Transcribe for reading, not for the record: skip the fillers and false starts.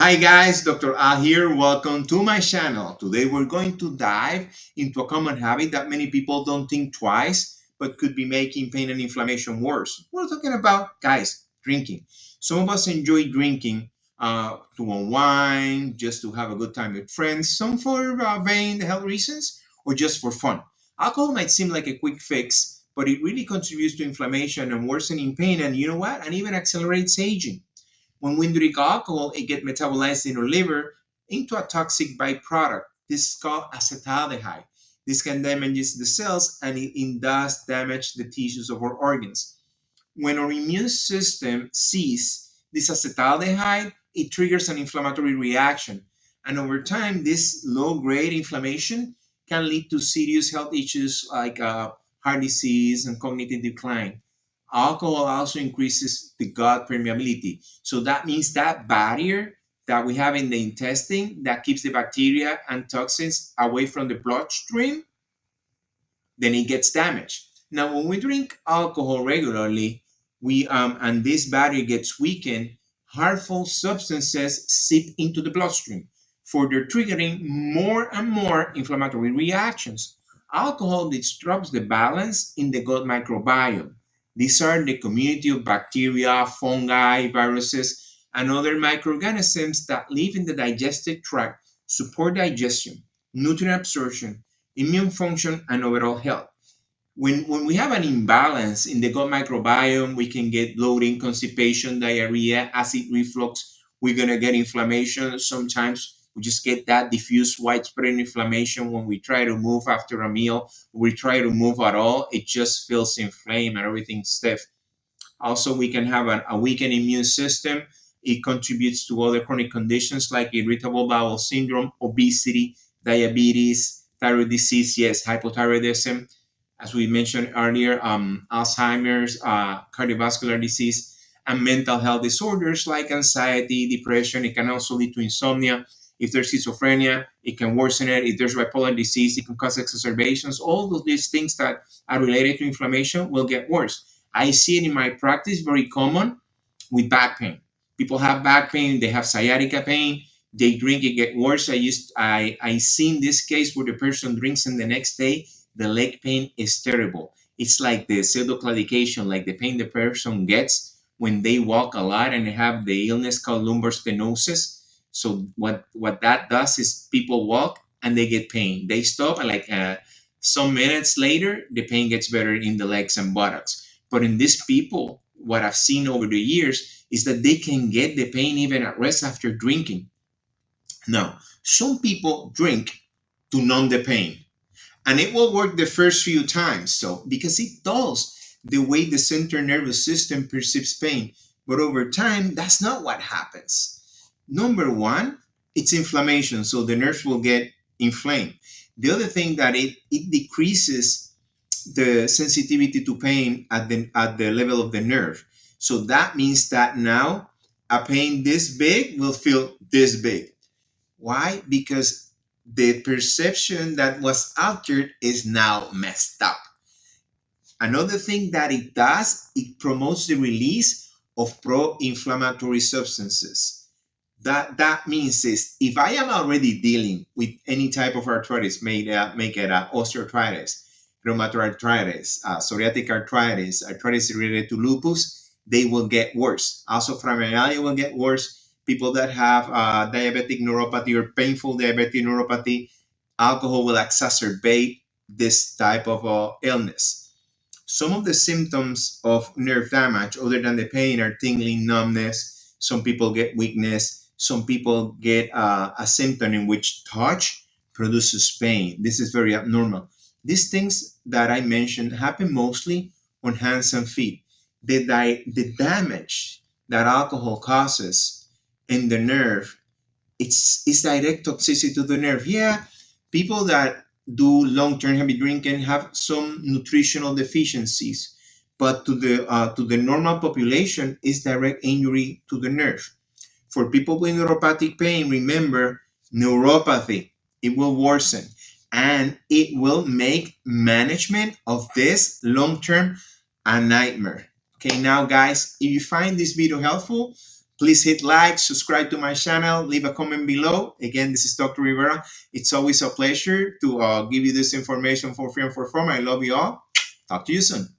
Hi guys, Dr. Al here. Welcome to my channel. Today we're going to dive into a common habit that many people don't think twice, but could be making pain and inflammation worse. We're talking about, guys, drinking. Some of us enjoy drinking to unwind, just to have a good time with friends, some for vain health reasons, or just for fun. Alcohol might seem like a quick fix, but it really contributes to inflammation and worsening pain, and you know what? And even accelerates aging. When we drink alcohol, it gets metabolized in our liver into a toxic byproduct. This is called acetaldehyde. This can damage the cells and it does damage the tissues of our organs. When our immune system sees this acetaldehyde, it triggers an inflammatory reaction. And over time, this low grade inflammation can lead to serious health issues like heart disease and cognitive decline. Alcohol also increases the gut permeability. So that means that barrier that we have in the intestine that keeps the bacteria and toxins away from the bloodstream, then it gets damaged. Now, when we drink alcohol regularly, we and this barrier gets weakened, harmful substances seep into the bloodstream, further triggering more and more inflammatory reactions. Alcohol disrupts the balance in the gut microbiome. These are the community of bacteria, fungi, viruses, and other microorganisms that live in the digestive tract, support digestion, nutrient absorption, immune function, and overall health. When we have an imbalance in the gut microbiome, we can get bloating, constipation, diarrhea, acid reflux. We're going to get inflammation. Sometimes we just get that diffuse widespread inflammation when we try to move after a meal. We try to move at all, it just feels inflamed and everything's stiff. Also, we can have a weakened immune system. It contributes to other chronic conditions like irritable bowel syndrome, obesity, diabetes, thyroid disease, yes, hypothyroidism, as we mentioned earlier, Alzheimer's, cardiovascular disease, and mental health disorders like anxiety, depression. It can also lead to insomnia. If there's schizophrenia, it can worsen it. If there's bipolar disease, it can cause exacerbations. All of these things that are related to inflammation will get worse. I see it in my practice very common with back pain. People have back pain, they have sciatica pain, they drink, it get worse. I seen this case where the person drinks and the next day the leg pain is terrible. It's like the pseudoclaudication, like the pain the person gets when they walk a lot and they have the illness called lumbar stenosis. So what that does is people walk and they get pain. They stop and like some minutes later, the pain gets better in the legs and buttocks. But in these people, what I've seen over the years is that they can get the pain even at rest after drinking. Now, some people drink to numb the pain and it will work the first few times. So, because it does the way the central nervous system perceives pain. But over time, that's not what happens. Number one, it's inflammation. So the nerves will get inflamed. The other thing that it decreases the sensitivity to pain at the level of the nerve. So that means that now a pain this big will feel this big. Why? Because the perception that was altered is now messed up. Another thing that it does, it promotes the release of pro-inflammatory substances. That means is if I am already dealing with any type of arthritis, make it osteoarthritis, rheumatoid arthritis, psoriatic arthritis, arthritis related to lupus, they will get worse. Also, fibromyalgia will get worse. People that have diabetic neuropathy or painful diabetic neuropathy, alcohol will exacerbate this type of illness. Some of the symptoms of nerve damage, other than the pain, are tingling, numbness. Some people get weakness. Some people get a symptom in which touch produces pain. This is very abnormal. These things that I mentioned happen mostly on hands and feet. The damage that alcohol causes in the nerve, it's direct toxicity to the nerve. Yeah, people that do long-term heavy drinking have some nutritional deficiencies, but to the normal population, is direct injury to the nerve. For people with neuropathic pain, remember neuropathy, it will worsen and it will make management of this long term a nightmare. Okay, now guys, if you find this video helpful, Please hit like, subscribe to my channel, leave a comment below. Again, this is Dr. Rivera. It's always a pleasure to give you this information for free and for fun. I love you all. Talk to you soon.